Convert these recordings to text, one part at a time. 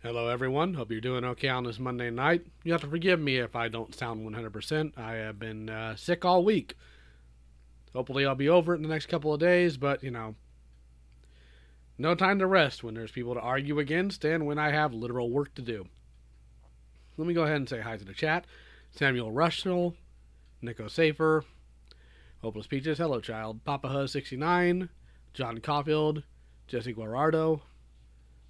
Hello, everyone. Hope you're doing okay on this Monday night. You have to forgive me if I don't sound 100%. I have been sick all week. Hopefully, I'll be over it in the next couple of days, but, no time to rest when there's people to argue against and when I have literal work to do. Let me go ahead and say hi to the chat. Samuel Russell, Nico Safer, Hopeless Peaches, hello, child. Papa Huz69, John Caulfield, Jesse Guarardo,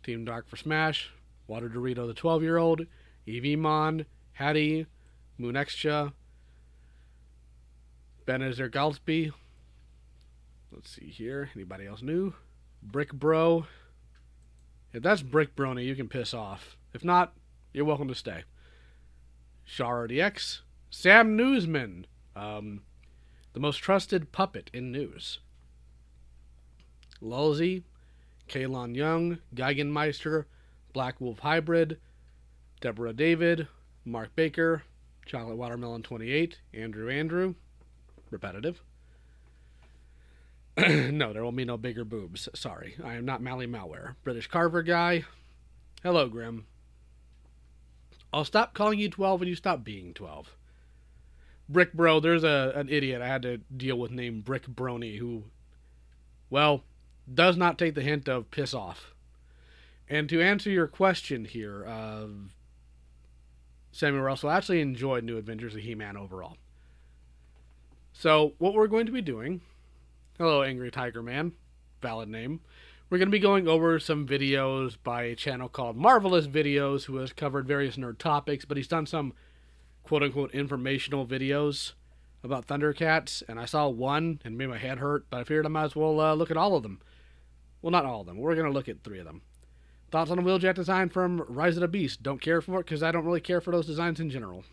Team Dark for Smash, Water Dorito the 12-year-old, Evmon, Hattie, Moonextra, Benazer Galsby. Let's see here. Anybody else new? Brick Bro. If that's Brick Brony, you can piss off. If not, you're welcome to stay. Shar RDX, Sam Newsman, the most trusted puppet in news. Lulzy, Kalon Young, Geigenmeister, Black Wolf Hybrid, Deborah David, Mark Baker, Chocolate Watermelon 28, Andrew, repetitive. No, there will be no bigger boobs. Sorry, I am not Mally Malware. British Carver Guy, hello Grim. I'll stop calling you 12 when you stop being 12. Brick Bro, there's an idiot I had to deal with named Brick Brony who, well, does not take the hint of piss off. And to answer your question here, Samuel Russell, I actually enjoyed New Adventures of He-Man overall. So, what we're going to be doing, hello Angry Tiger Man, valid name, we're going to be going over some videos by a channel called Marvelous Videos, who has covered various nerd topics, but he's done some quote-unquote informational videos about ThunderCats, and I saw one and made my head hurt, but I figured I might as well look at all of them. Well, not all of them. We're going to look at 3 of them. Thoughts on the Wheeljack design from Rise of the Beast. Don't care for it because I don't really care for those designs in general.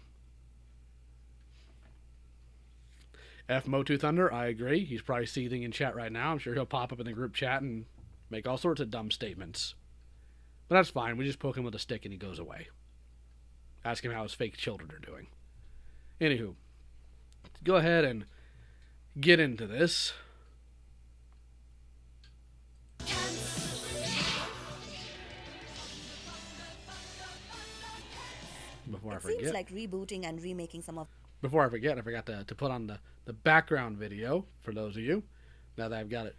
F Motu Thunder, I agree. He's probably seething in chat right now. I'm sure he'll pop up in the group chat and make all sorts of dumb statements. But that's fine. We just poke him with a stick and he goes away. Ask him how his fake children are doing. Anywho, let's go ahead and get into this. Before I forget. Seems like rebooting and remaking some of... Before I forget, I forgot to put on the background video for those of you. Now that I've got it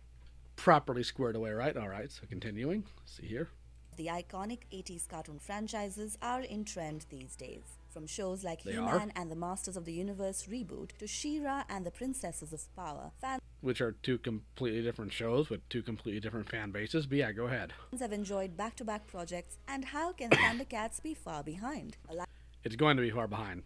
properly squared away, right? All right, so continuing. Let's see here. The iconic 80s cartoon franchises are in trend these days. From shows like He-Man and the Masters of the Universe reboot to She-Ra and the Princesses of Power, fans... Which are 2 completely different shows with 2 completely different fan bases. But yeah, go ahead. ...have enjoyed back-to-back projects, and how can ThunderCats be far behind? It's going to be far behind,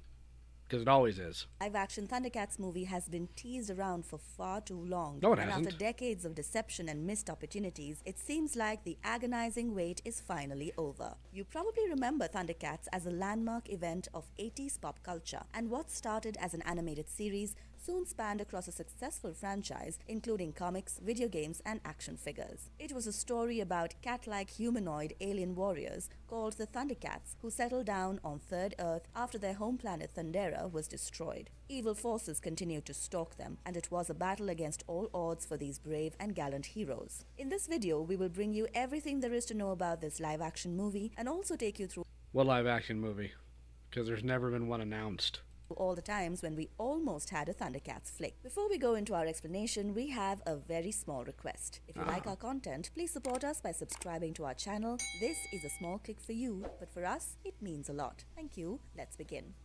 because it always is. Live-action ThunderCats movie has been teased around for far too long. No, it hasn't. And after decades of deception and missed opportunities, it seems like the agonizing wait is finally over. You probably remember ThunderCats as a landmark event of 80s pop culture, and what started as an animated series soon spanned across a successful franchise, including comics, video games, and action figures. It was a story about cat-like humanoid alien warriors called the ThunderCats, who settled down on Third Earth after their home planet Thundera was destroyed. Evil forces continued to stalk them, and it was a battle against all odds for these brave and gallant heroes. In this video, we will bring you everything there is to know about this live-action movie, and also take you through... What live-action movie? Because there's never been one announced. ...all the times when we almost had a ThunderCats flick. Before we go into our explanation, we have a very small request. If you like our content, please support us by subscribing to our channel. This is a small click for you, but for us, it means a lot. Thank you. Let's begin.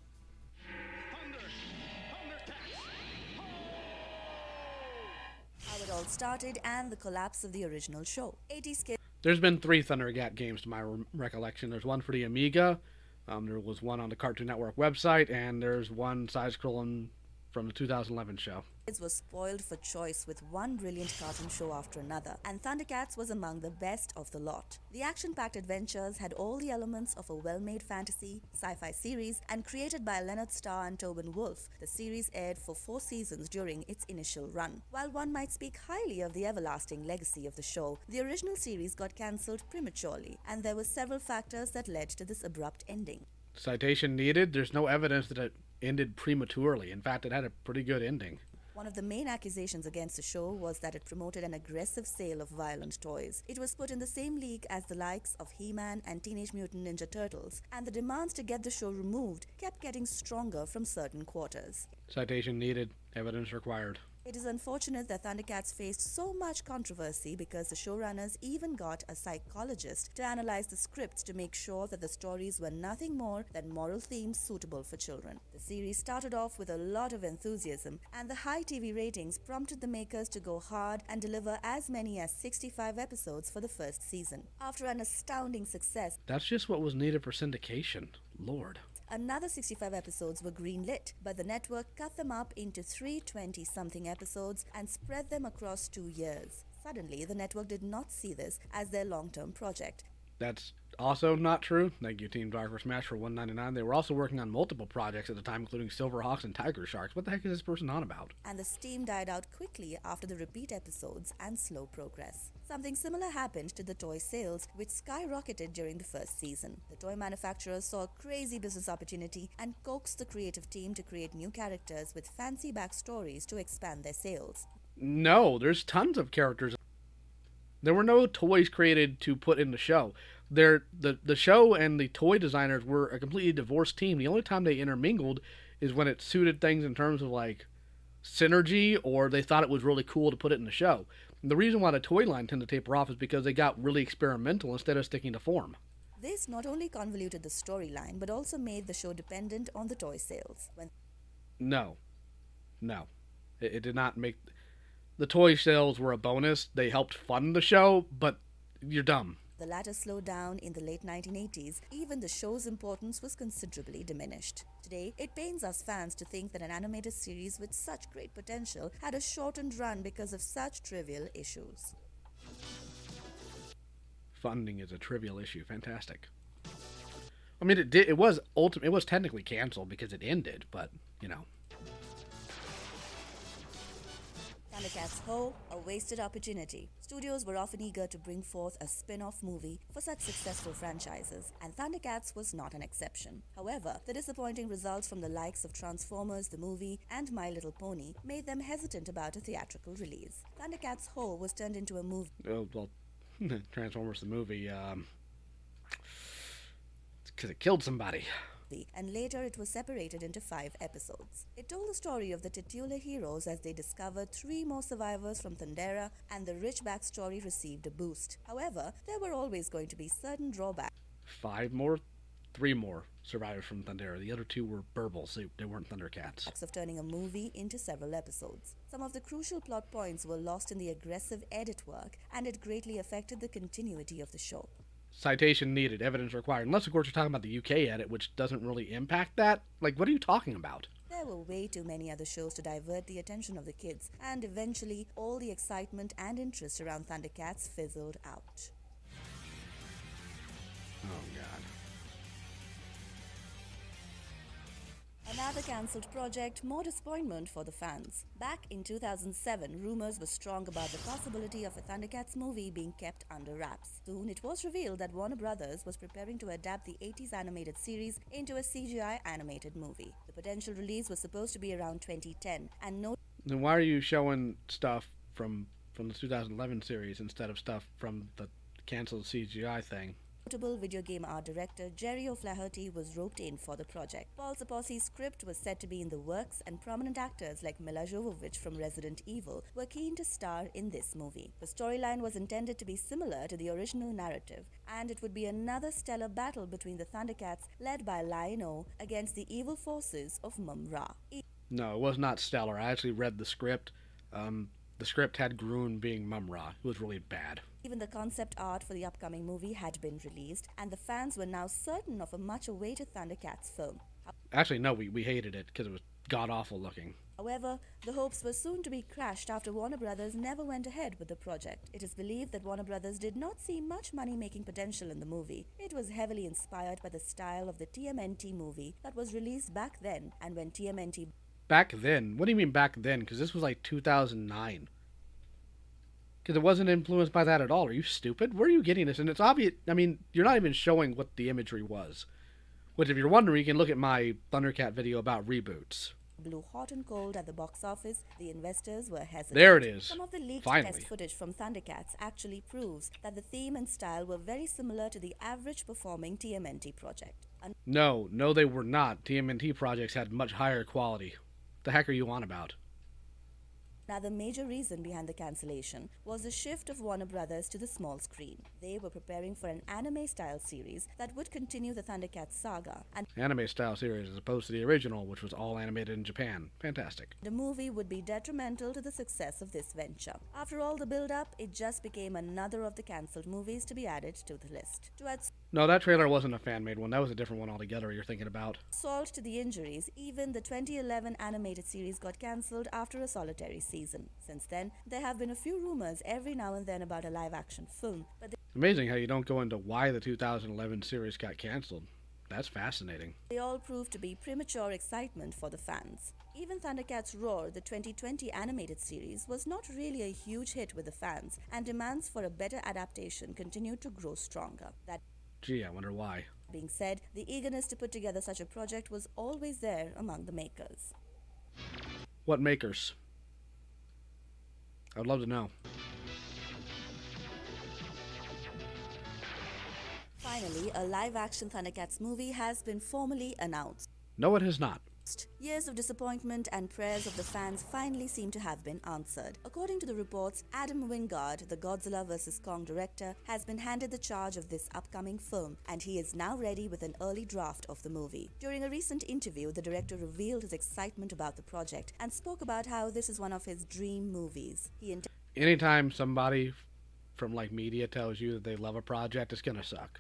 How it all started and the collapse of the original show. 80s kids... There's been 3 ThunderCat games to my recollection. There's one for the Amiga. There was one on the Cartoon Network website, and there's one side-scrolling from the 2011 show. Kids were spoiled for choice with one brilliant cartoon show after another, and ThunderCats was among the best of the lot. The action-packed adventures had all the elements of a well-made fantasy, sci-fi series, and created by Leonard Starr and Tobin Wolfe. The series aired for 4 seasons during its initial run. While one might speak highly of the everlasting legacy of the show, the original series got cancelled prematurely, and there were several factors that led to this abrupt ending. Citation needed. There's no evidence that it ended prematurely. In fact, it had a pretty good ending. One of the main accusations against the show was that it promoted an aggressive sale of violent toys. It was put in the same league as the likes of He-Man and Teenage Mutant Ninja Turtles, and the demands to get the show removed kept getting stronger from certain quarters. Citation needed. Evidence required. It is unfortunate that ThunderCats faced so much controversy because the showrunners even got a psychologist to analyze the scripts to make sure that the stories were nothing more than moral themes suitable for children. The series started off with a lot of enthusiasm, and the high TV ratings prompted the makers to go hard and deliver as many as 65 episodes for the first season. After an astounding success, That's just what was needed for syndication. Lord. another 65 episodes were greenlit, but the network cut them up into 320-something episodes and spread them across 2 years. Suddenly, the network did not see this as their long-term project. That's also not true. Thank you, Team Dark for Smash for $1.99. They were also working on multiple projects at the time, including Silverhawks and Tiger Sharks. What the heck is this person on about? And the steam died out quickly after the repeat episodes and slow progress. Something similar happened to the toy sales, which skyrocketed during the first season. The toy manufacturers saw a crazy business opportunity and coaxed the creative team to create new characters with fancy backstories to expand their sales. No, there's tons of characters. There were no toys created to put in the show. The show and the toy designers were a completely divorced team. The only time they intermingled is when it suited things in terms of like synergy, or they thought it was really cool to put it in the show. And the reason why the toy line tended to taper off is because they got really experimental instead of sticking to form. This not only convoluted the storyline, but also made the show dependent on the toy sales. When No. It did not make... The toy sales were a bonus. They helped fund the show, but you're dumb. the latter slowed down in the late 1980s, even the show's importance was considerably diminished. Today, it pains us fans to think that an animated series with such great potential had a shortened run because of such trivial issues. Funding is a trivial issue. Fantastic. I mean, it was technically canceled because it ended, but you know. ThunderCats Ho! A wasted opportunity. Studios were often eager to bring forth a spin-off movie for such successful franchises, and ThunderCats was not an exception. However, the disappointing results from the likes of Transformers the movie and My Little Pony made them hesitant about a theatrical release. ThunderCats Ho! Was turned into a movie. Well, Transformers the movie, because it killed somebody. And later it was separated into 5 episodes. It told the story of the titular heroes as they discovered 3 more survivors from Thundera, and the rich backstory received a boost. However, there were always going to be certain drawbacks. 5 more? 3 more survivors from Thundera. The other 2 were burbles. They weren't ThunderCats. Of turning a movie into several episodes. Some of the crucial plot points were lost in the aggressive edit work, and it greatly affected the continuity of the show. Citation needed, evidence required. Unless, of course, you're talking about the UK edit, which doesn't really impact that. Like, what are you talking about? There were way too many other shows to divert the attention of the kids, and eventually all the excitement and interest around ThunderCats fizzled out. Oh, God. Another cancelled project, more disappointment for the fans. Back in 2007, rumors were strong about the possibility of a ThunderCats movie being kept under wraps. Soon it was revealed that Warner Brothers was preparing to adapt the 80s animated series into a CGI animated movie. The potential release was supposed to be around 2010, and no... Then why are you showing stuff from the 2011 series instead of stuff from the canceled CGI thing? Notable video game art director Jerry O'Flaherty was roped in for the project. Paul Saposi's script was said to be in the works, and prominent actors like Mila Jovovich from Resident Evil were keen to star in this movie. The storyline was intended to be similar to the original narrative, and it would be another stellar battle between the ThunderCats led by Lion-O against the evil forces of Mum-Ra. No, it was not stellar. I actually read the script. The script had Groon being Mum-Ra. It was really bad. Even the concept art for the upcoming movie had been released, and the fans were now certain of a much-awaited ThunderCats film. Actually, no, we hated it because it was god-awful looking. However, the hopes were soon to be crashed after Warner Brothers never went ahead with the project. It is believed that Warner Brothers did not see much money-making potential in the movie. It was heavily inspired by the style of the TMNT movie that was released back then, and when TMNT... Back then? What do you mean back then? Because this was like 2009. Because it wasn't influenced by that at all. Are you stupid? Where are you getting this? And it's obvious. I mean, you're not even showing what the imagery was. Which, if you're wondering, you can look at my ThunderCat video about reboots. blew hot and cold at the box office, the investors were There it hesitant. is. Some of the leaked test Finally. footage from ThunderCats actually proves that the theme and style were very similar to the average performing TMNT project. No, they were not. TMNT projects had much higher quality. The heck are you on about? Another major reason behind the cancellation was the shift of Warner Brothers to the small screen. They were preparing for an anime-style series that would continue the ThunderCats saga, and Anime style series as opposed to the original, which was all animated in Japan. Fantastic. the movie would be detrimental to the success of this venture. After all the build-up, it just became another of the cancelled movies to be added to the list. To add No, that trailer wasn't a fan made one. That was a different one altogether you're thinking about. salt to the injuries, even the 2011 animated series got cancelled after a solitary season. Since then, there have been a few rumors every now and then about a live-action film, but Amazing how you don't go into why the 2011 series got canceled. That's fascinating. they all proved to be premature excitement for the fans. Even Thundercats Roar, the 2020 animated series, was not really a huge hit with the fans, and demands for a better adaptation continued to grow stronger. That Gee, I wonder why. being said, the eagerness to put together such a project was always there among the makers. What makers? I'd love to know. Finally, a live-action Thundercats movie has been formally announced. No, it has not. Years of disappointment and prayers of the fans finally seem to have been answered. According to the reports, Adam Wingard, the Godzilla vs. Kong director, has been handed the charge of this upcoming film, and he is now ready with an early draft of the movie. During a recent interview, the director revealed his excitement about the project and spoke about how this is one of his dream movies. Anytime somebody from like media tells you that they love a project, it's gonna suck.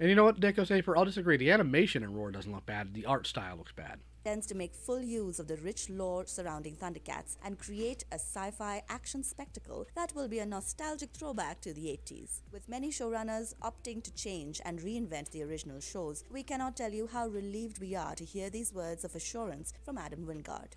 And you know what, Deco Safer? I'll disagree. The animation in Roar doesn't look bad. The art style looks bad. Intends to make full use of the rich lore surrounding Thundercats and create a sci-fi action spectacle that will be a nostalgic throwback to the 80s. With many showrunners opting to change and reinvent the original shows, we cannot tell you how relieved we are to hear these words of assurance from Adam Wingard.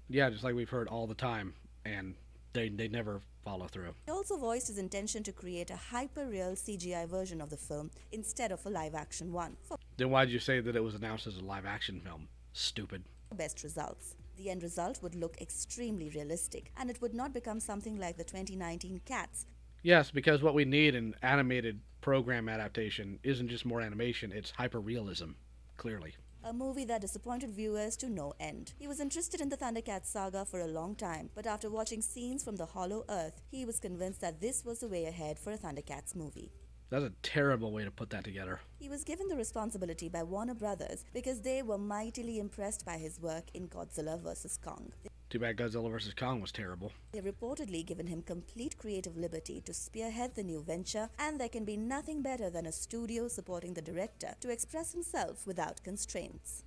Yeah, just like we've heard all the time, and they never follow through. He also voiced his intention to create a hyper-real CGI version of the film instead of a live-action one for Then why'd you say that it was announced as a live-action film? Stupid. best results. The end result would look extremely realistic, and it would not become something like the 2019 Cats. Yes, because what we need in animated program adaptation isn't just more animation, it's hyper-realism. Clearly. A movie that disappointed viewers to no end. He was interested in the Thundercats saga for a long time, but after watching scenes from the Hollow Earth, he was convinced that this was the way ahead for a Thundercats movie. That's a terrible way to put that together. He was given the responsibility by Warner Brothers because they were mightily impressed by his work in Godzilla vs. Kong. Too bad Godzilla vs. Kong was terrible. They've reportedly given him complete creative liberty to spearhead the new venture, and there can be nothing better than a studio supporting the director to express himself without constraints.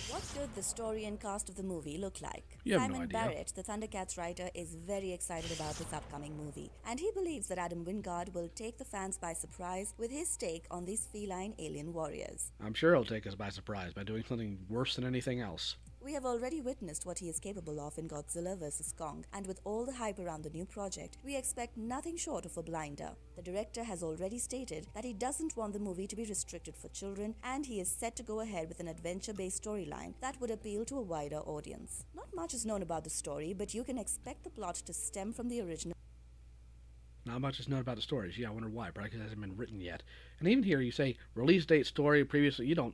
What could the story and cast of the movie look like? You have no Simon idea. Barrett, the Thundercats writer, is very excited about this upcoming movie, and he believes that Adam Wingard will take the fans by surprise with his take on these feline alien warriors. I'm sure he'll take us by surprise by doing something worse than anything else. We have already witnessed what he is capable of in Godzilla vs. Kong, and with all the hype around the new project, we expect nothing short of a blinder. The director has already stated that he doesn't want the movie to be restricted for children, and he is set to go ahead with an adventure-based storyline that would appeal to a wider audience. Not much is known about the story, but you can expect the plot to stem from the original Not much is known about the stories. Yeah, I wonder why. Probably because it hasn't been written yet. And even here you say release date story previously. You don't.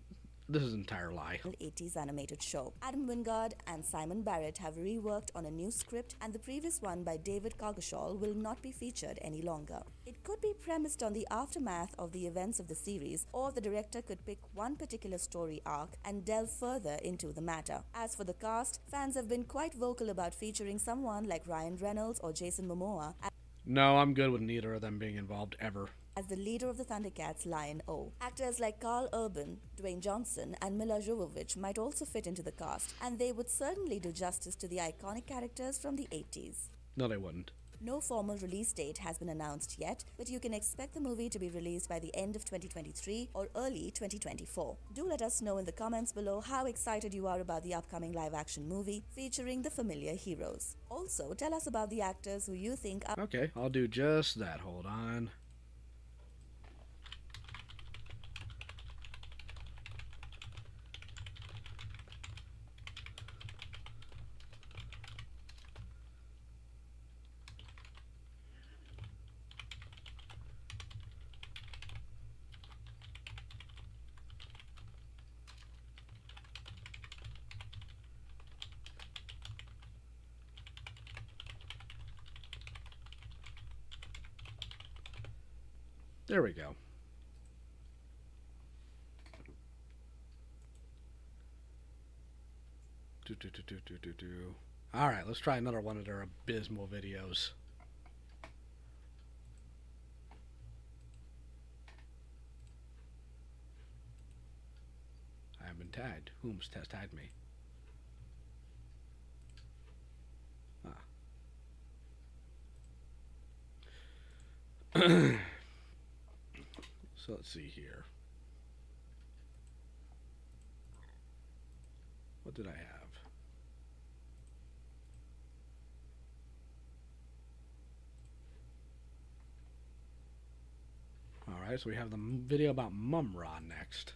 This is an entire lie. 80s animated show. Adam Wingard and Simon Barrett have reworked on a new script, and the previous one by David Coggeshall will not be featured any longer. It could be premised on the aftermath of the events of the series, or the director could pick one particular story arc and delve further into the matter. As for the cast, fans have been quite vocal about featuring someone like Ryan Reynolds or Jason Momoa No, I'm good with neither of them being involved ever. as the leader of the Thundercats, Lion-O. Actors like Carl Urban, Dwayne Johnson, and Mila Jovovich might also fit into the cast, and they would certainly do justice to the iconic characters from the 80s. No, they wouldn't. No formal release date has been announced yet, but you can expect the movie to be released by the end of 2023 or early 2024. Do let us know in the comments below how excited you are about the upcoming live-action movie featuring the familiar heroes. Also, tell us about the actors who you think are Okay, I'll do just that. Hold on. There we go. Alright, let's try another one of their abysmal videos. I have been tagged. Whom's tagged me? So let's see here. What did I have? Alright, so we have the video about Mum-Ra next.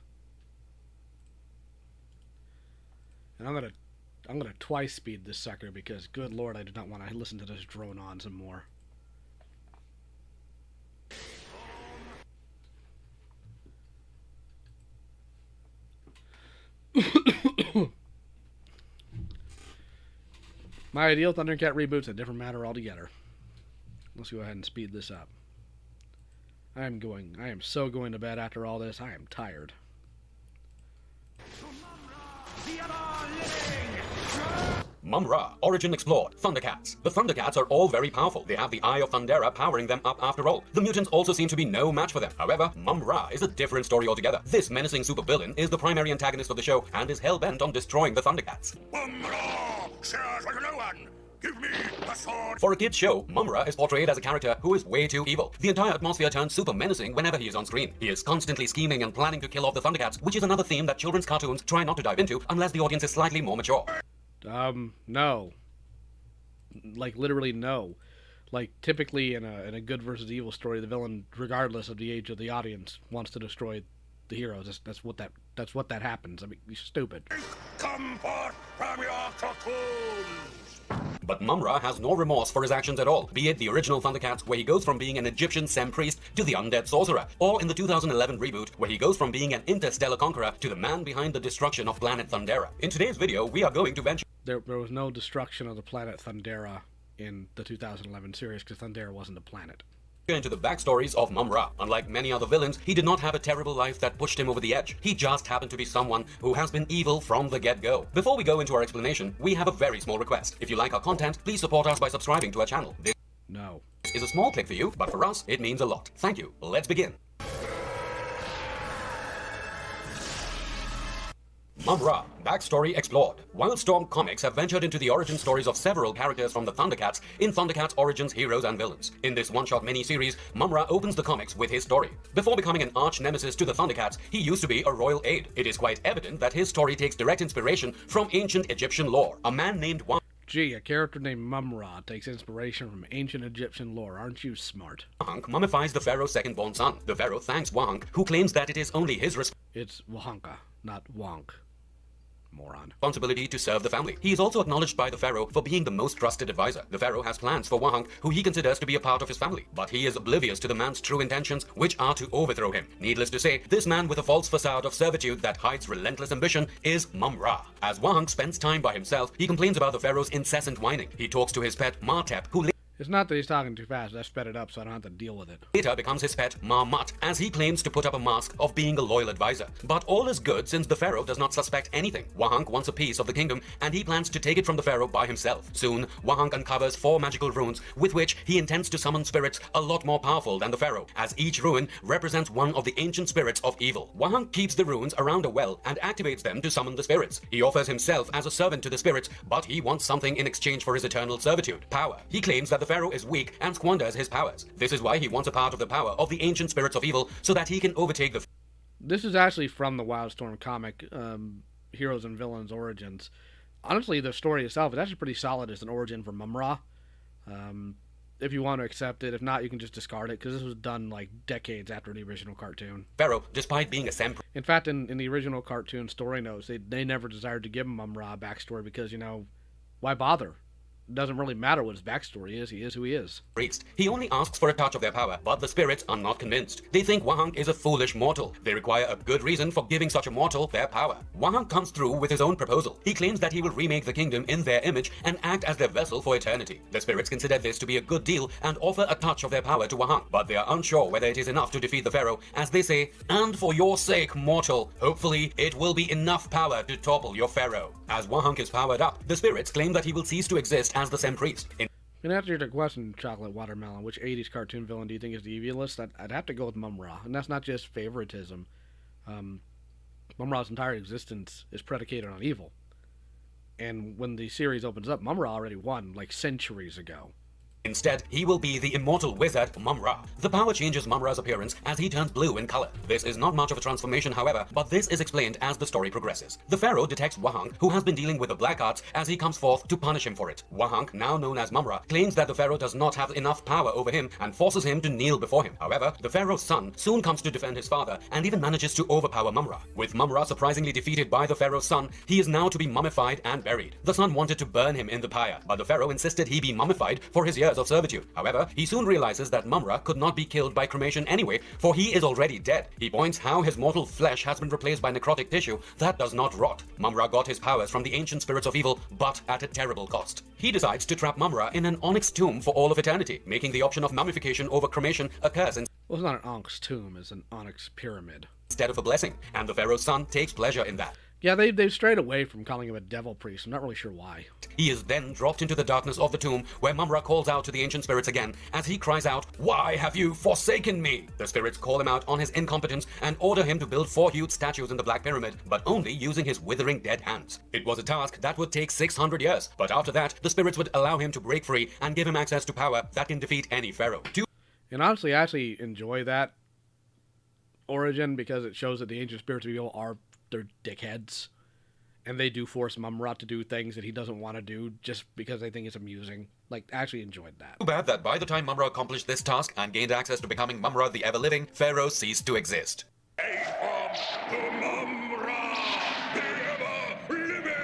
And I'm gonna twice speed this sucker because good lord I do not want to listen to this drone on some more. My ideal ThunderCat reboot's a different matter altogether. Let's go ahead and speed this up. I am so going to bed after all this. I am tired. Mum-Ra, origin explored, ThunderCats. The ThunderCats are all very powerful. They have the Eye of Thundera powering them up after all. The mutants also seem to be no match for them. However, Mum-Ra is a different story altogether. This menacing supervillain is the primary antagonist of the show and is hell-bent on destroying the ThunderCats. Mum-Ra, shares like no one. Give me the sword. For a kid's show, Mum-Ra is portrayed as a character who is way too evil. The entire atmosphere turns super menacing whenever he is on screen. He is constantly scheming and planning to kill off the ThunderCats, which is another theme that children's cartoons try not to dive into unless the audience is slightly more mature. No. Like, literally no. Like, typically in a good versus evil story, the villain, regardless of the age of the audience, wants to destroy the heroes. That's what that happens. I mean, you're stupid. Come forth from your cocoons. But Mum-Ra has no remorse for his actions at all, be it the original ThunderCats, where he goes from being an Egyptian Sem-Priest to the undead sorcerer, or in the 2011 reboot, where he goes from being an interstellar conqueror to the man behind the destruction of planet Thundera. In today's video, we are going to venture... There was no destruction of the planet Thundera in the 2011 series, because Thundera wasn't a planet. Into the backstories of Mum-Ra. Unlike many other villains, he did not have a terrible life that pushed him over the edge. He just happened to be someone who has been evil from the get-go. Before we go into our explanation, we have a very small request. If you like our content, please support us by subscribing to our channel. This is a small click for you, but for us, it means a lot. Thank you. Let's begin. Mum-Ra, backstory explored. Wildstorm Comics have ventured into the origin stories of several characters from the ThunderCats in ThunderCats Origins Heroes and Villains. In this one-shot mini-series, Mum-Ra opens the comics with his story. Before becoming an arch-nemesis to the ThunderCats, he used to be a royal aide. It is quite evident that his story takes direct inspiration from ancient Egyptian lore. A man named Gee, a character named Mum-Ra takes inspiration from ancient Egyptian lore. Aren't you smart? Wahunk mummifies the pharaoh's second-born son. The pharaoh thanks Wahunk, who claims that it is only his It's Wahanka, not Wonk. Moron. Responsibility to serve the family. He is also acknowledged by the pharaoh for being the most trusted advisor. The pharaoh has plans for Wahunk, who he considers to be a part of his family, but he is oblivious to the man's true intentions, which are to overthrow him. Needless to say, this man with a false facade of servitude that hides relentless ambition is Mum-Ra. As Wahunk spends time by himself, he complains about the pharaoh's incessant whining. He talks to his pet Martep, who It's not that he's talking too fast. I sped it up so I don't have to deal with it. later becomes his pet Marmot, as he claims to put up a mask of being a loyal advisor. But all is good since the pharaoh does not suspect anything. Wahunk wants a piece of the kingdom, and he plans to take it from the pharaoh by himself. Soon, Wahunk uncovers 4 magical runes, with which he intends to summon spirits a lot more powerful than the pharaoh, as each rune represents one of the ancient spirits of evil. Wahunk keeps the runes around a well and activates them to summon the spirits. He offers himself as a servant to the spirits, but he wants something in exchange for his eternal servitude, power. He claims that the pharaoh is weak and squanders his powers. This is why he wants a part of the power of the ancient spirits of evil so that he can overtake the... This is actually from the Wildstorm comic, Heroes and Villains Origins. Honestly, the story itself is actually pretty solid as an origin for Mum-Ra. If you want to accept it. If not, you can just discard it, because this was done like decades after the original cartoon. pharaoh, despite being a Sem... In fact, in the original cartoon story notes, they never desired to give Mum-Ra a backstory because, you know, why bother? doesn't really matter what his backstory is. He is who he is. Priest. He only asks for a touch of their power, but the spirits are not convinced. They think Wahang is a foolish mortal. They require a good reason for giving such a mortal their power. Wahang comes through with his own proposal. He claims that he will remake the kingdom in their image and act as their vessel for eternity. The spirits consider this to be a good deal and offer a touch of their power to Wahang, but they are unsure whether it is enough to defeat the pharaoh, as they say, "And for your sake, mortal, hopefully it will be enough power to topple your pharaoh." As Wahang is powered up, the spirits claim that he will cease to exist as the Sem priest. In answer to your question, Chocolate Watermelon, which 80s cartoon villain do you think is the evilest? I'd have to go with Mum-Ra, and that's not just favoritism. Mum-Ra's entire existence is predicated on evil. And when the series opens up, Mum-Ra already won, like, centuries ago. Instead, he will be the immortal wizard Mum-Ra. The power changes Mum-Ra's appearance as he turns blue in color. This is not much of a transformation, however, but this is explained as the story progresses. The pharaoh detects Wahang, who has been dealing with the black arts, as he comes forth to punish him for it. Wahang, now known as Mum-Ra, claims that the pharaoh does not have enough power over him and forces him to kneel before him. However, the pharaoh's son soon comes to defend his father and even manages to overpower Mum-Ra. With Mum-Ra surprisingly defeated by the pharaoh's son, he is now to be mummified and buried. The son wanted to burn him in the pyre, but the pharaoh insisted he be mummified for his years of servitude. However, he soon realizes that Mum-Ra could not be killed by cremation anyway, for he is already dead. He points how his mortal flesh has been replaced by necrotic tissue that does not rot. Mum-Ra got his powers from the ancient spirits of evil, but at a terrible cost. He decides to trap Mum-Ra in an onyx tomb for all of eternity, making the option of mummification over cremation a curse Well, it's not an onyx tomb, it's an onyx pyramid. instead of a blessing, and the pharaoh's son takes pleasure in that. Yeah, they've strayed away from calling him a devil priest. I'm not really sure why. He is then dropped into the darkness of the tomb, where Mum-Ra calls out to the ancient spirits again, as he cries out, "Why have you forsaken me?" The spirits call him out on his incompetence and order him to build 4 huge statues in the Black Pyramid, but only using his withering dead hands. It was a task that would take 600 years, but after that, the spirits would allow him to break free and give him access to power that can defeat any pharaoh. And honestly, I actually enjoy that origin because it shows that the ancient spirits of evil are they're dickheads. And they do force Mum-Ra to do things that he doesn't want to do just because they think it's amusing. Like, I actually enjoyed that. Too bad that by the time Mum-Ra accomplished this task and gained access to becoming Mum-Ra the Ever-Living, Pharaoh ceased to exist. The Mum-Ra, the ever-living!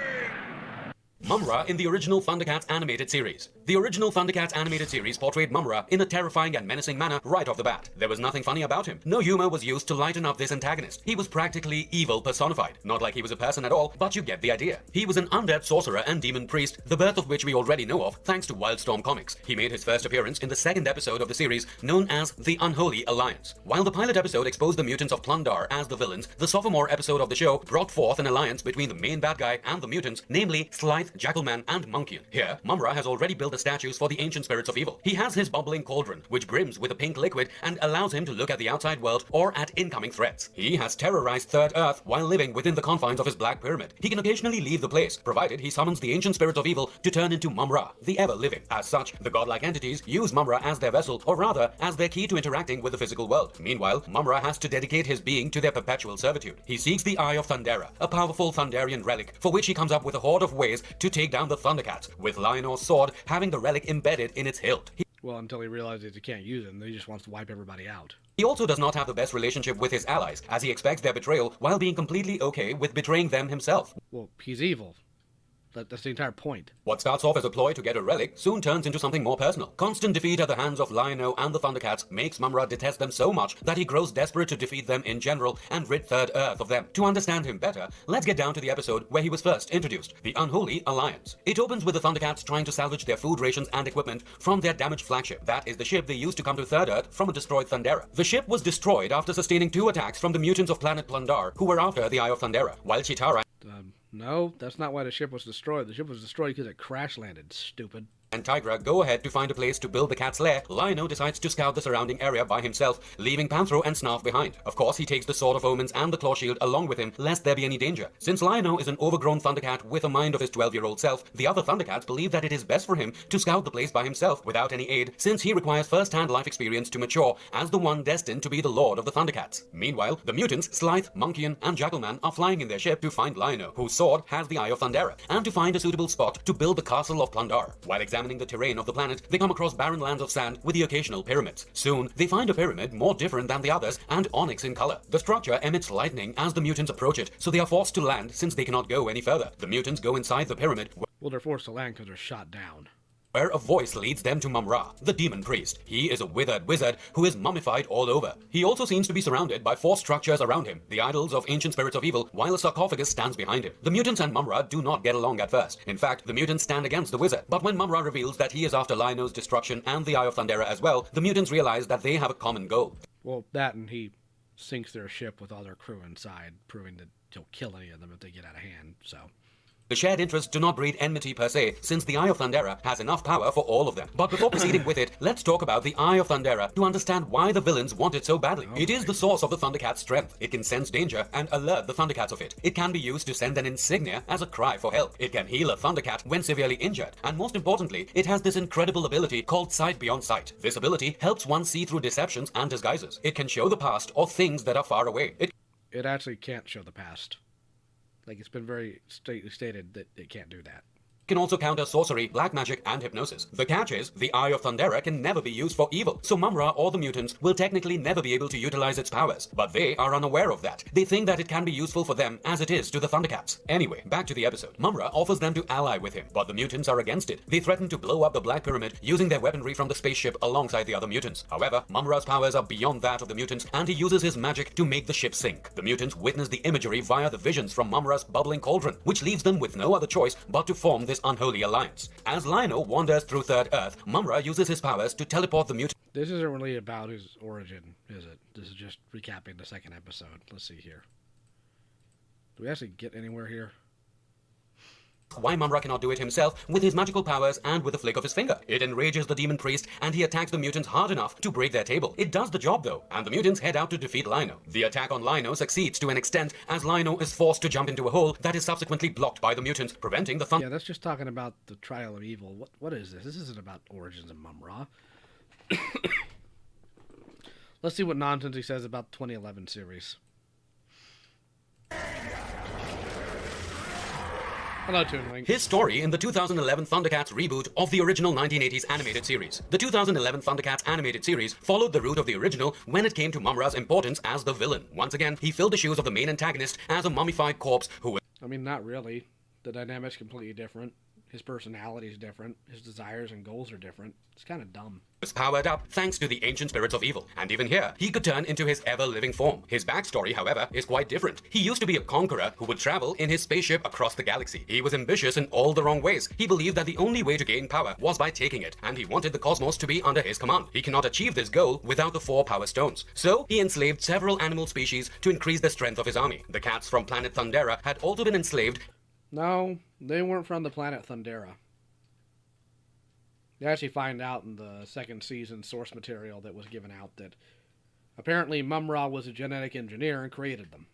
Mum-Ra in the original ThunderCats animated series. The original ThunderCats animated series portrayed Mum-Ra in a terrifying and menacing manner right off the bat. There was nothing funny about him. No humor was used to lighten up this antagonist. He was practically evil personified. Not like he was a person at all, but you get the idea. He was an undead sorcerer and demon priest, the birth of which we already know of thanks to Wildstorm Comics. He made his first appearance in the 2nd episode of the series, known as The Unholy Alliance. While the pilot episode exposed the mutants of Plundar as the villains, the sophomore episode of the show brought forth an alliance between the main bad guy and the mutants, namely Slythe, Jackalman, and Monkian. Here, Mum-Ra has already built the statues for the ancient spirits of evil. He has his bubbling cauldron, which brims with a pink liquid and allows him to look at the outside world or at incoming threats. He has terrorized Third Earth while living within the confines of his Black Pyramid. He can occasionally leave the place, provided he summons the ancient spirits of evil to turn into Mum-Ra, the Ever-Living. As such, the godlike entities use Mum-Ra as their vessel, or rather, as their key to interacting with the physical world. Meanwhile, Mum-Ra has to dedicate his being to their perpetual servitude. He seeks the Eye of Thundera, a powerful Thunderian relic, for which he comes up with a horde of ways to take down the ThunderCats, with Lionor's sword having the relic embedded in its hilt. Well, until he realizes he can't use it, and he just wants to wipe everybody out. He also does not have the best relationship with his allies, as he expects their betrayal while being completely okay with betraying them himself. Well, he's evil. That's the entire point. What starts off as a ploy to get a relic soon turns into something more personal. Constant defeat at the hands of Lionel and the ThunderCats makes Mum-Ra detest them so much that he grows desperate to defeat them in general and rid Third Earth of them. To understand him better, let's get down to the episode where he was first introduced, the Unholy Alliance. It opens with the ThunderCats trying to salvage their food rations and equipment from their damaged flagship. That is the ship they used to come to Third Earth from a destroyed Thundera. The ship was destroyed after sustaining 2 attacks from the mutants of planet Plundar, who were after the Eye of Thundera, while Chitara No, that's not why the ship was destroyed. The ship was destroyed because it crash landed, stupid. and Tigra go ahead to find a place to build the cat's lair, Lionel decides to scout the surrounding area by himself, leaving Panthro and Snarf behind. Of course, he takes the Sword of Omens and the Claw Shield along with him, lest there be any danger. Since Lionel is an overgrown Thundercat with a mind of his 12-year-old self, the other Thundercats believe that it is best for him to scout the place by himself without any aid, since he requires first-hand life experience to mature as the one destined to be the Lord of the Thundercats. Meanwhile, the mutants, Slythe, Monkian, and Jackalman are flying in their ship to find Lionel, whose sword has the Eye of Thundera, and to find a suitable spot to build the Castle of Plundar. While examining the terrain of the planet, they come across barren lands of sand with the occasional pyramids. Soon, they find a pyramid more different than the others and onyx in color. The structure emits lightning as the mutants approach it, so they are forced to land since they cannot go any further. The mutants go inside the pyramid. Well, they're forced to land because they're shot down. where a voice leads them to Mum-Ra, the demon priest. He is a withered wizard who is mummified all over. He also seems to be surrounded by 4 structures around him, the idols of ancient spirits of evil, while a sarcophagus stands behind him. The mutants and Mum-Ra do not get along at first. In fact, the mutants stand against the wizard. But when Mum-Ra reveals that he is after Lion-O's destruction and the Eye of Thundera as well, the mutants realize that they have a common goal. Well, that and he sinks their ship with all their crew inside, proving that he'll kill any of them if they get out of hand, so... The shared interests do not breed enmity per se, since the Eye of Thundera has enough power for all of them. But before proceeding with it, let's talk about the Eye of Thundera to understand why the villains want it so badly. It is the source of the ThunderCats' strength. It can sense danger and alert the ThunderCats of it. It can be used to send an insignia as a cry for help. It can heal a ThunderCat when severely injured. And most importantly, it has this incredible ability called Sight Beyond Sight. This ability helps one see through deceptions and disguises. It can show the past or things that are far away. It actually can't show the past. Like, it's been very stated that it can't do that. Can also counter sorcery, black magic, and hypnosis. The catch is, the Eye of Thundera can never be used for evil, so Mum-Ra or the mutants will technically never be able to utilize its powers. But they are unaware of that. They think that it can be useful for them as it is to the ThunderCats. Anyway, back to the episode. Mum-Ra offers them to ally with him, but the mutants are against it. They threaten to blow up the Black Pyramid using their weaponry from the spaceship alongside the other mutants. However, Mum-Ra's powers are beyond that of the mutants, and he uses his magic to make the ship sink. The mutants witness the imagery via the visions from Mum-Ra's bubbling cauldron, which leaves them with no other choice but to form this unholy alliance. As Lion-O wanders through Third Earth, Mum-Ra uses his powers to teleport the mutants. This isn't really about his origin, is it? This is just recapping the second episode. Let's see here. Do we actually get anywhere here? Why Mum-Ra cannot do it himself with his magical powers and with a flick of his finger. It enrages the demon priest and he attacks the mutants hard enough to break their table. It does the job though, and the mutants head out to defeat Lion-O. The attack on Lion-O succeeds to an extent as Lion-O is forced to jump into a hole that is subsequently blocked by the mutants, preventing the Yeah, that's just talking about the trial of evil. What is this? This isn't about origins of Mum-Ra. Let's see what nonsense he says about the 2011 series. Hello, Toonwing. His story in the 2011 ThunderCats reboot of the original 1980s animated series. The 2011 ThunderCats animated series followed the route of the original when it came to Mum-Ra's importance as the villain. Once again, he filled the shoes of the main antagonist as a mummified corpse who... I mean, not really. The dynamic's completely different. His personality is different. His desires and goals are different. It's kind of dumb. Was powered up thanks to the ancient spirits of evil, and even here, he could turn into his ever-living form. His backstory, however, is quite different. He used to be a conqueror who would travel in his spaceship across the galaxy. He was ambitious in all the wrong ways. He believed that the only way to gain power was by taking it, and he wanted the cosmos to be under his command. He cannot achieve this goal without the 4 power stones. So, he enslaved several animal species to increase the strength of his army. The cats from planet Thundera had also been enslaved. No, they weren't from the planet Thundera. You actually find out in the second season source material that was given out that apparently Mum-Ra was a genetic engineer and created them.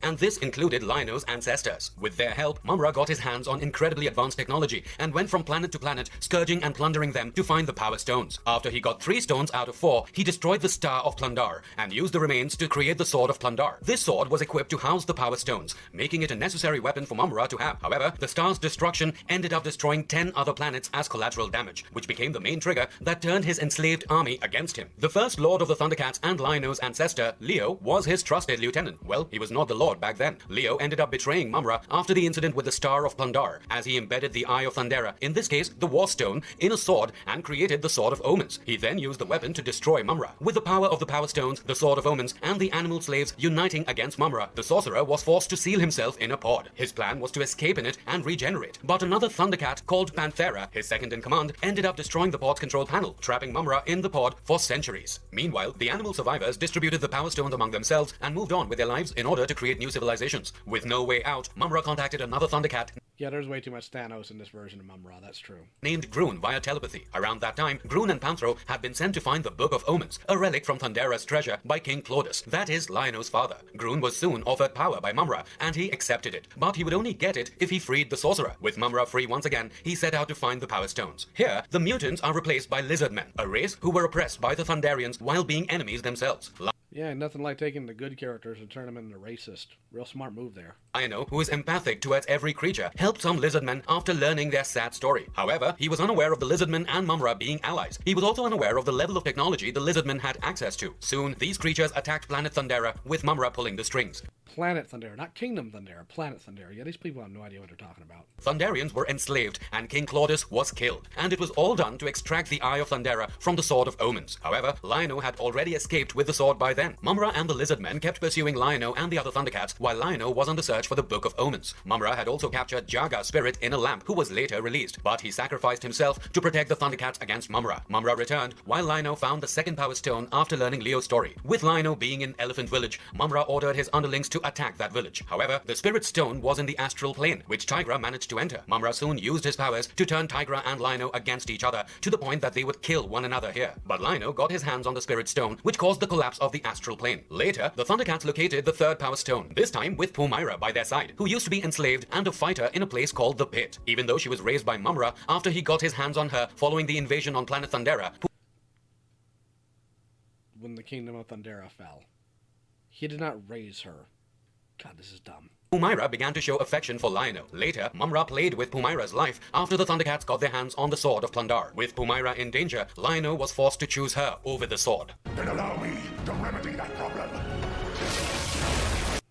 And this included Lion-O's ancestors. With their help, Mum-Ra got his hands on incredibly advanced technology and went from planet to planet, scourging and plundering them to find the power stones. After he got 3 stones out of 4, he destroyed the Star of Plundar and used the remains to create the Sword of Plundar. This sword was equipped to house the power stones, making it a necessary weapon for Mum-Ra to have. However, the star's destruction ended up destroying 10 other planets as collateral damage, which became the main trigger that turned his enslaved army against him. The first Lord of the ThunderCats and Lion-O's ancestor, Leo, was his trusted lieutenant. Well, he was not the Lord back then. Leo ended up betraying Mum-Ra after the incident with the Star of Plundar, as he embedded the Eye of Thundera, in this case the War Stone, in a sword and created the Sword of Omens. He then used the weapon to destroy Mum-Ra. With the power of the Power Stones, the Sword of Omens, and the animal slaves uniting against Mum-Ra, the sorcerer was forced to seal himself in a pod. His plan was to escape in it and regenerate. But another ThunderCat called Panthera, his second in command, ended up destroying the pod's control panel, trapping Mum-Ra in the pod for centuries. Meanwhile, the animal survivors distributed the Power Stones among themselves and moved on with their lives in order to create new civilizations. With no way out, Mum-Ra contacted another ThunderCat Yeah, there's way too much Thanos in this version of Mum-Ra, that's true. named Groon via telepathy. Around that time, Groon and Panthro had been sent to find the Book of Omens, a relic from Thundera's treasure by King Claudus, that is Lion-O's father. Groon was soon offered power by Mum-Ra, and he accepted it, but he would only get it if he freed the sorcerer. With Mum-Ra free once again, he set out to find the Power Stones. Here, the mutants are replaced by lizard men, a race who were oppressed by the Thunderians while being enemies themselves. Yeah, nothing like taking the good characters and turn them into racist. Real smart move there. Lion-O, who is empathic towards every creature, helped some lizardmen after learning their sad story. However, he was unaware of the lizardmen and Mum-Ra being allies. He was also unaware of the level of technology the lizardmen had access to. Soon, these creatures attacked planet Thundera, with Mum-Ra pulling the strings. Planet Thundera, not Kingdom Thundera, Planet Thundera. Yeah, these people have no idea what they're talking about. Thunderians were enslaved, and King Claudius was killed, and it was all done to extract the Eye of Thundera from the Sword of Omens. However, Lion-O had already escaped with the sword by then. Mumra and the Lizard Men kept pursuing Lion-O and the other Thundercats, while Lion-O was on the search for the Book of Omens. Mumra had also captured Jaga's spirit in a lamp, who was later released, but he sacrificed himself to protect the Thundercats against Mumra. Mumra returned, while Lion-O found the second Power Stone after learning Leo's story. With Lion-O being in Elephant Village, Mumra ordered his underlings to attack that village. However, the Spirit Stone was in the astral plane, which Tigra managed to enter. Mumra soon used his powers to turn Tigra and Lion-O against each other, to the point that they would kill one another here. But Lion-O got his hands on the Spirit Stone, which caused the collapse of the astral plane. Later, the Thundercats located the third Power Stone, this time with Pumira by their side, who used to be enslaved and a fighter in a place called the Pit. Even though she was raised by Mumra after he got his hands on her following the invasion on planet Thundera, When the Kingdom of Thundera fell, he did not raise her. God, this is dumb. Pumira began to show affection for Lion-O. Later, Mumra played with Pumira's life after the Thundercats got their hands on the Sword of Plundar. With Pumira in danger, Lion-O was forced to choose her over the sword. Then allow me to remedy that problem.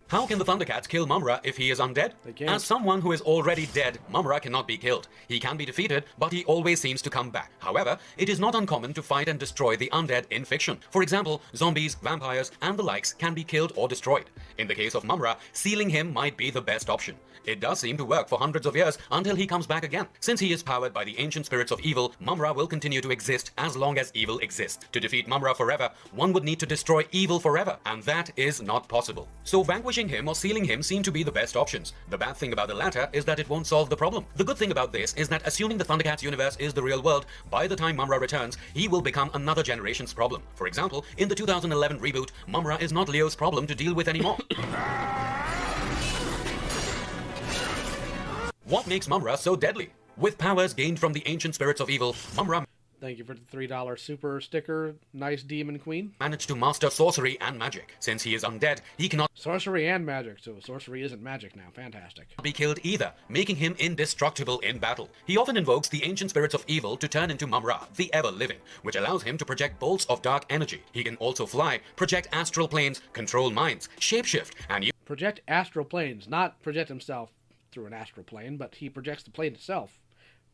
How can the Thundercats kill Mumra if he is undead? They can't. As someone who is already dead, Mumra cannot be killed. He can be defeated, but he always seems to come back. However, it is not uncommon to fight and destroy the undead in fiction. For example, zombies, vampires, and the likes can be killed or destroyed. In the case of Mumra, sealing him might be the best option. It does seem to work for hundreds of years until he comes back again. Since he is powered by the ancient spirits of evil, Mumra will continue to exist as long as evil exists. To defeat Mumra forever, one would need to destroy evil forever, and that is not possible. So vanquishing him or sealing him seem to be the best options. The bad thing about the latter is that it won't solve the problem. The good thing about this is that assuming the Thundercats universe is the real world, by the time Mumra returns, he will become another generation's problem. For example, in the 2011 reboot, Mumra is not Leo's problem to deal with anymore. What makes Mumra so deadly? With powers gained from the ancient spirits of evil, Mumra Thank you for the $3 super sticker. Nice demon queen. managed to master sorcery and magic. Since he is undead, he cannot Sorcery and magic. So sorcery isn't magic now. Fantastic. be killed either, making him indestructible in battle. He often invokes the ancient spirits of evil to turn into Mumra, the ever-living, which allows him to project bolts of dark energy. He can also fly, project astral planes, control minds, shapeshift, and use Project astral planes. Not project himself through an astral plane, but he projects the plane itself.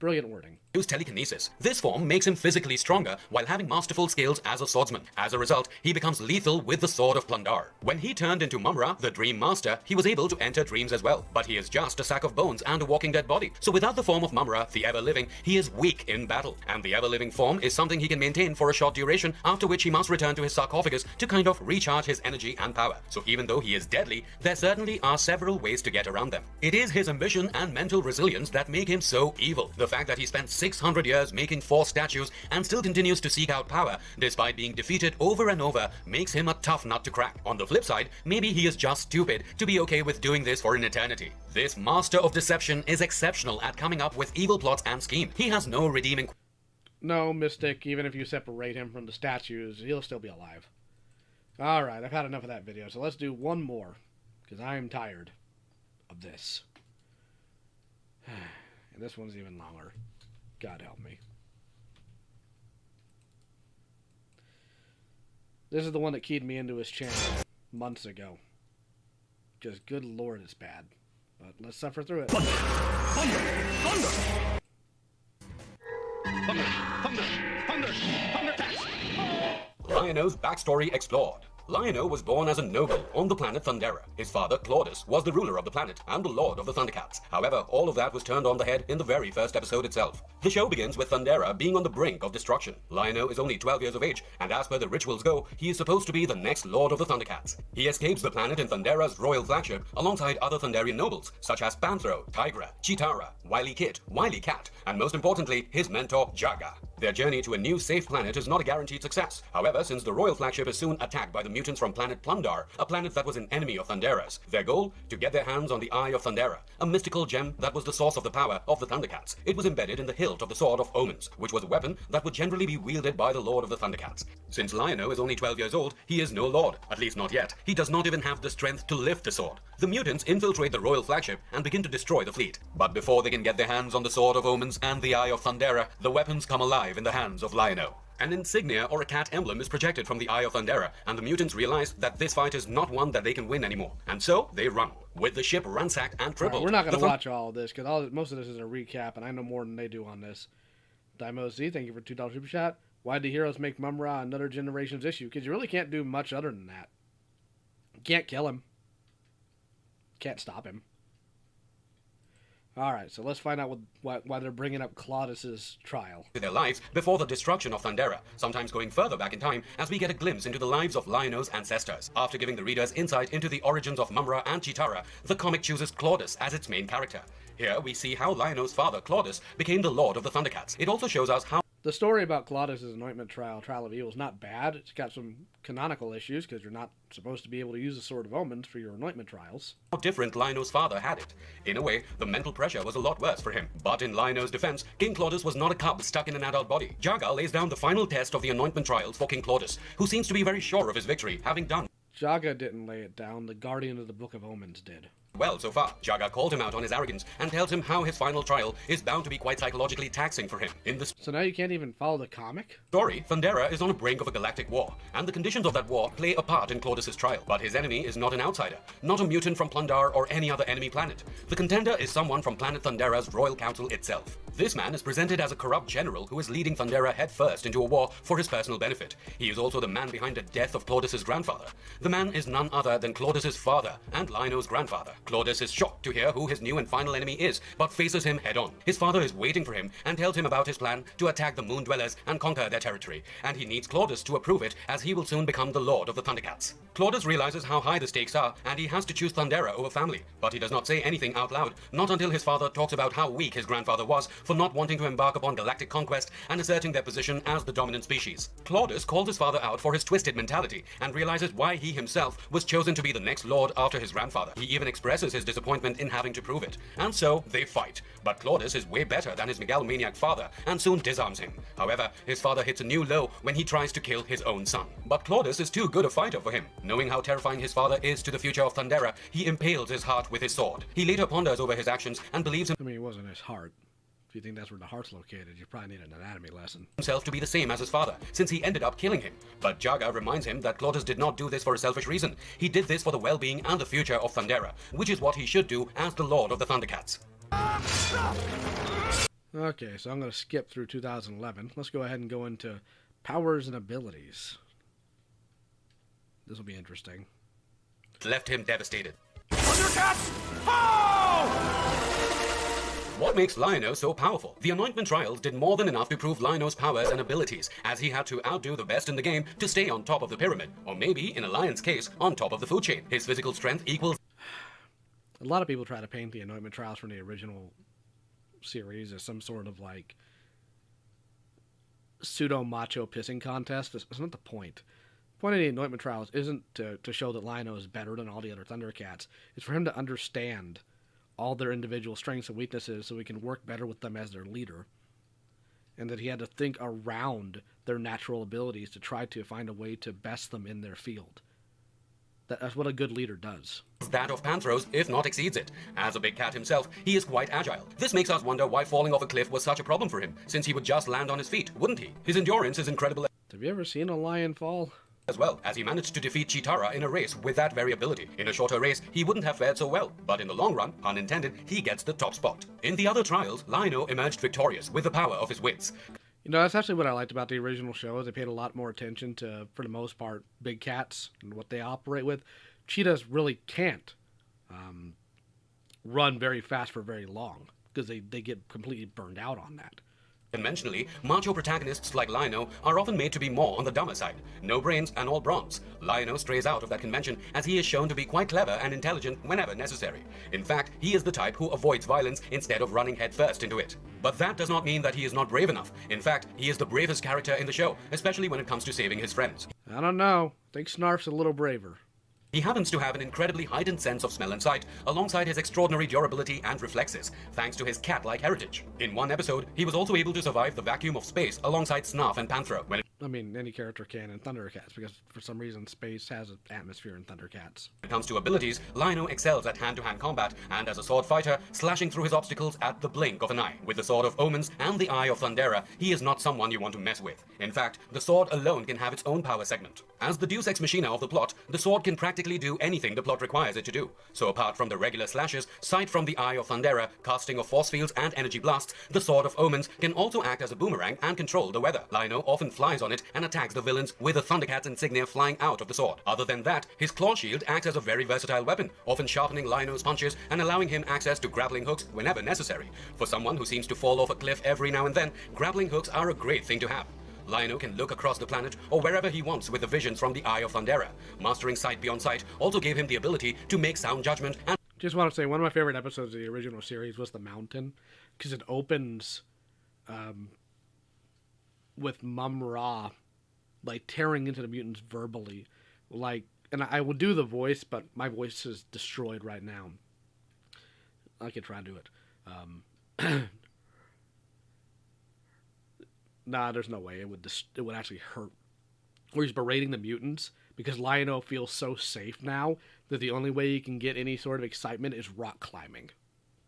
Brilliant wording. telekinesis. This form makes him physically stronger while having masterful skills as a swordsman. As a result, he becomes lethal with the Sword of Plundar. When he turned into Mumra, the Dream Master, he was able to enter dreams as well. But he is just a sack of bones and a walking dead body. So without the form of Mumra, the ever-living, he is weak in battle. And the ever-living form is something he can maintain for a short duration, after which he must return to his sarcophagus to kind of recharge his energy and power. So even though he is deadly, there certainly are several ways to get around them. It is his ambition and mental resilience that make him so evil. The fact that he spent 600 years making 4 statues and still continues to seek out power, despite being defeated over and over, makes him a tough nut to crack. On the flip side, maybe he is just stupid to be okay with doing this for an eternity. This master of deception is exceptional at coming up with evil plots and schemes. He has no redeeming No, Mystic, even if you separate him from the statues, he'll still be alive. Alright, I've had enough of that video, so let's do one more, because I am tired of this. And this one's even longer. God help me. This is the one that keyed me into his channel months ago. Just good lord, it's bad. But let's suffer through it. Lion-O's backstory explored. Lion-O was born as a noble on the planet Thundera. His father, Claudius, was the ruler of the planet and the lord of the Thundercats. However, all of that was turned on the head in the very first episode itself. The show begins with Thundera being on the brink of destruction. Lion-O is only 12 years of age, and as per the rituals go, he is supposed to be the next lord of the Thundercats. He escapes the planet in Thundera's royal flagship alongside other Thunderian nobles, such as Panthro, Tigra, Chitara, Wily Kit, Wily Cat, and most importantly, his mentor, Jaga. Their journey to a new safe planet is not a guaranteed success. However, since the royal flagship is soon attacked by the mutants from planet Plundar, a planet that was an enemy of Thundera's, their goal? To get their hands on the Eye of Thundera, a mystical gem that was the source of the power of the Thundercats. It was embedded in the hilt of the Sword of Omens, which was a weapon that would generally be wielded by the Lord of the Thundercats. Since Lion-O is only 12 years old, he is no lord, at least not yet. He does not even have the strength to lift the sword. The mutants infiltrate the royal flagship and begin to destroy the fleet. But before they can get their hands on the Sword of Omens and the Eye of Thundera, the weapons come alive in the hands of Lion-O. An insignia or a cat emblem is projected from the Eye of Thundera, and the mutants realize that this fight is not one that they can win anymore. And so, they run. With the ship ransacked and crippled. We're not going to watch all of this, because most of this is a recap, and I know more than they do on this. Daimo Z, thank you for $2 super chat. Why did Heroes make Mumra another generation's issue? Because you really can't do much other than that. You can't kill him. Can't stop him. Alright, so let's find out why they're bringing up Claudus's trial. Their lives before the destruction of Thundera, sometimes going further back in time as we get a glimpse into the lives of Lion-O's ancestors. After giving the readers insight into the origins of Mumra and Chitara, the comic chooses Claudus as its main character. Here we see how Lion-O's father, Claudus, became the Lord of the ThunderCats. It also shows us how the story about Claudus's anointment trial of evil, is not bad. It's got some canonical issues, because you're not supposed to be able to use the Sword of Omens for your anointment trials. how different Lion-O's father had it. In a way, the mental pressure was a lot worse for him. But in Lion-O's defense, King Claudus was not a cub stuck in an adult body. Jaga lays down the final test of the anointment trials for King Claudus, who seems to be very sure of his victory, having done Jaga didn't lay it down. The Guardian of the Book of Omens did. well so far. Jaga called him out on his arrogance and tells him how his final trial is bound to be quite psychologically taxing for him. In the So now you can't even follow the comic? story, Thundera is on the brink of a galactic war, and the conditions of that war play a part in Claudus's trial. But his enemy is not an outsider, not a mutant from Plundar or any other enemy planet. The contender is someone from planet Thundera's Royal Council itself. This man is presented as a corrupt general who is leading Thundera headfirst into a war for his personal benefit. He is also the man behind the death of Claudus's grandfather. The man is none other than Claudus's father and Lion-O's grandfather. Claudus is shocked to hear who his new and final enemy is, but faces him head on. His father is waiting for him and tells him about his plan to attack the Moon Dwellers and conquer their territory, and he needs Claudus to approve it, as he will soon become the Lord of the ThunderCats. Claudus realizes how high the stakes are, and he has to choose Thundera over family, but he does not say anything out loud, not until his father talks about how weak his grandfather was for not wanting to embark upon galactic conquest and asserting their position as the dominant species. Claudus calls his father out for his twisted mentality and realizes why he himself was chosen to be the next lord after his grandfather. He even expresses his disappointment in having to prove it, and so they fight. But Claudus is way better than his megalomaniac father and soon disarms him. However, his father hits a new low when he tries to kill his own son. But Claudus is too good a fighter for him. Knowing how terrifying his father is to the future of Thundera, he impales his heart with his sword. He later ponders over his actions and believes I mean, it wasn't his heart. If you think that's where the heart's located, you probably need an anatomy lesson. himself to be the same as his father, since he ended up killing him. But Jaga reminds him that Claudus did not do this for a selfish reason. He did this for the well-being and the future of Thundera, which is what he should do as the Lord of the ThunderCats. Okay, so I'm going to skip through 2011. Let's go ahead and go into powers and abilities. This will be interesting. Left him devastated. ThunderCats! Ho! What makes Lion-O so powerful? The anointment trials did more than enough to prove Lion-O's powers and abilities, as he had to outdo the best in the game to stay on top of the pyramid, or maybe, in a lion's case, on top of the food chain. His physical strength equals A lot of people try to paint the anointment trials from the original series as some sort of like pseudo macho pissing contest. That's not the point. The point of the anointment trials isn't to show that Lion-O is better than all the other ThunderCats. It's for him to understand all their individual strengths and weaknesses so he can work better with them as their leader. And that he had to think around their natural abilities to try to find a way to best them in their field. That's what a good leader does. that of Panthros, if not exceeds it. As a big cat himself, he is quite agile. This makes us wonder why falling off a cliff was such a problem for him, since he would just land on his feet, wouldn't he? His endurance is incredible Have you ever seen a lion fall? as well, as he managed to defeat Chitara in a race with that very ability. In a shorter race, he wouldn't have fared so well, but in the long run, pun intended, he gets the top spot. In the other trials, Lion-O emerged victorious with the power of his wits. You know, that's actually what I liked about the original show. Is they paid a lot more attention to, for the most part, big cats and what they operate with. Cheetahs really can't run very fast for very long because they get completely burned out on that. Conventionally, macho protagonists like Lion-O are often made to be more on the dumber side. No brains and all bronze. Lion-O strays out of that convention as he is shown to be quite clever and intelligent whenever necessary. In fact, he is the type who avoids violence instead of running headfirst into it. But that does not mean that he is not brave enough. In fact, he is the bravest character in the show, especially when it comes to saving his friends. I don't know. I think Snarf's a little braver. He happens to have an incredibly heightened sense of smell and sight, alongside his extraordinary durability and reflexes, thanks to his cat-like heritage. In one episode, he was also able to survive the vacuum of space alongside Snarf and Panthro. I mean, any character can in ThunderCats, because for some reason space has an atmosphere in ThunderCats. When it comes to abilities, Lion-O excels at hand-to-hand combat and as a sword fighter, slashing through his obstacles at the blink of an eye. With the Sword of Omens and the Eye of Thundera, he is not someone you want to mess with. In fact, the sword alone can have its own power segment. As the Deus Ex Machina of the plot, the sword can practically do anything the plot requires it to do. So apart from the regular slashes, sight from the Eye of Thundera, casting of force fields and energy blasts, the Sword of Omens can also act as a boomerang and control the weather. Lion-O often flies on it and attacks the villains with the ThunderCats insignia flying out of the sword. Other than that, his claw shield acts as a very versatile weapon, often sharpening Lion-O's punches and allowing him access to grappling hooks whenever necessary. For someone who seems to fall off a cliff every now and then, grappling hooks are a great thing to have. Lion-O can look across the planet or wherever he wants with the visions from the Eye of Thundera. Mastering sight beyond sight also gave him the ability to make sound judgment and Just want to say, one of my favorite episodes of the original series was The Mountain, because it opens with Mum Ra, like, tearing into the mutants verbally. Like, and I will do the voice, but my voice is destroyed right now. I could try to do it. Nah, there's no way. It would actually hurt. Where he's berating the mutants, because Lion-O feels so safe now that the only way he can get any sort of excitement is rock climbing.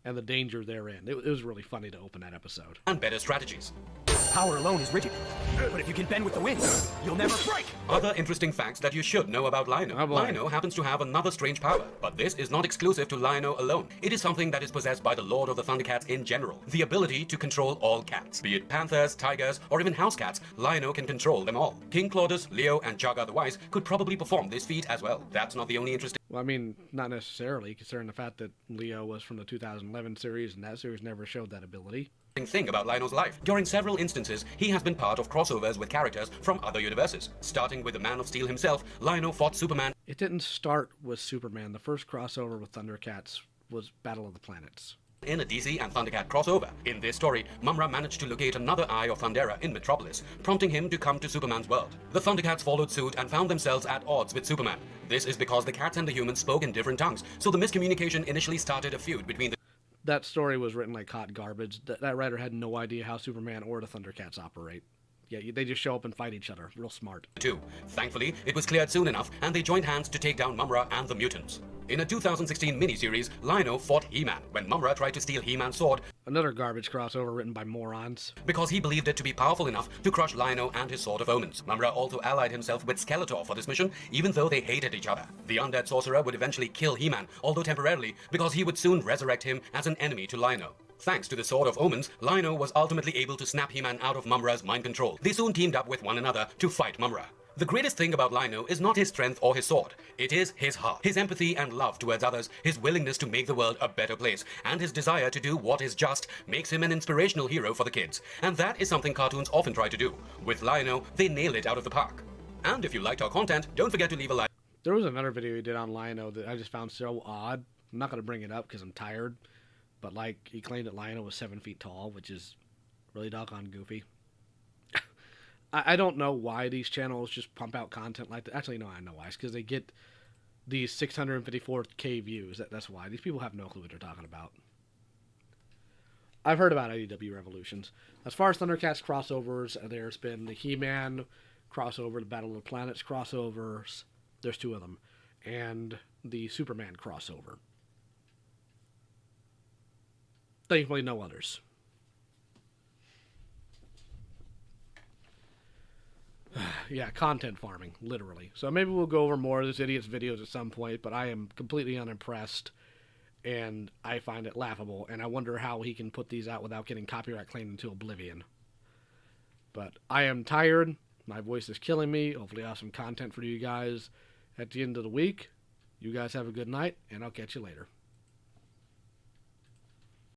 And the danger therein. It was really funny to open that episode. better strategies. Power alone is rigid, but if you can bend with the wind, you'll never break! Other interesting facts that you should know about Lion-O. Oh, boy. Lion-O happens to have another strange power, but this is not exclusive to Lion-O alone. It is something that is possessed by the Lord of the ThunderCats in general. The ability to control all cats. Be it panthers, tigers, or even house cats, Lion-O can control them all. King Claudius, Leo, and Jaga the Wise could probably perform this feat as well. That's not the only interesting Well, I mean, not necessarily, considering the fact that Leo was from the 2011 series, and that series never showed that ability. thing about Lion-O's life. During several instances, he has been part of crossovers with characters from other universes. Starting with the Man of Steel himself, Lion-O fought Superman It didn't start with Superman. The first crossover with ThunderCats was Battle of the Planets. in a DC and ThunderCat crossover. In this story, Mumra managed to locate another Eye of Thundera in Metropolis, prompting him to come to Superman's world. The ThunderCats followed suit and found themselves at odds with Superman. This is because the cats and the humans spoke in different tongues, so the miscommunication initially started a feud between the That story was written like hot garbage. That writer had no idea how Superman or the ThunderCats operate. Yeah, they just show up and fight each other. Real smart. two. Thankfully, it was cleared soon enough, and they joined hands to take down Mumra and the mutants. In a 2016 miniseries, Lion-O fought He-Man when Mumra tried to steal He-Man's sword Another garbage crossover written by morons. because he believed it to be powerful enough to crush Lion-O and his Sword of Omens. Mumra also allied himself with Skeletor for this mission, even though they hated each other. The undead sorcerer would eventually kill He-Man, although temporarily, because he would soon resurrect him as an enemy to Lion-O. Thanks to the Sword of Omens, Lion-O was ultimately able to snap He-Man out of Mumra's mind control. They soon teamed up with one another to fight Mumra. The greatest thing about Lion-O is not his strength or his sword. It is his heart, his empathy and love towards others, his willingness to make the world a better place, and his desire to do what is just makes him an inspirational hero for the kids. And that is something cartoons often try to do. With Lion-O, they nail it out of the park. And if you liked our content, don't forget to leave a like. There was another video he did on Lion-O that I just found so odd. I'm not going to bring it up because I'm tired. But, like, he claimed that Lion-O was 7 feet tall, which is really doggone goofy. I don't know why these channels just pump out content like that. Actually, no, I know why. It's because they get these 654K views. That's why. These people have no clue what they're talking about. I've heard about IDW Revolutions. As far as ThunderCats crossovers, there's been the He-Man crossover, the Battle of the Planets crossovers. There's 2 of them. And the Superman crossover. Thankfully, no others. Yeah, content farming, literally. So maybe we'll go over more of this idiot's videos at some point, but I am completely unimpressed, and I find it laughable, and I wonder how he can put these out without getting copyright claimed into oblivion. But I am tired. My voice is killing me. Hopefully I'll have some content for you guys at the end of the week. You guys have a good night, and I'll catch you later.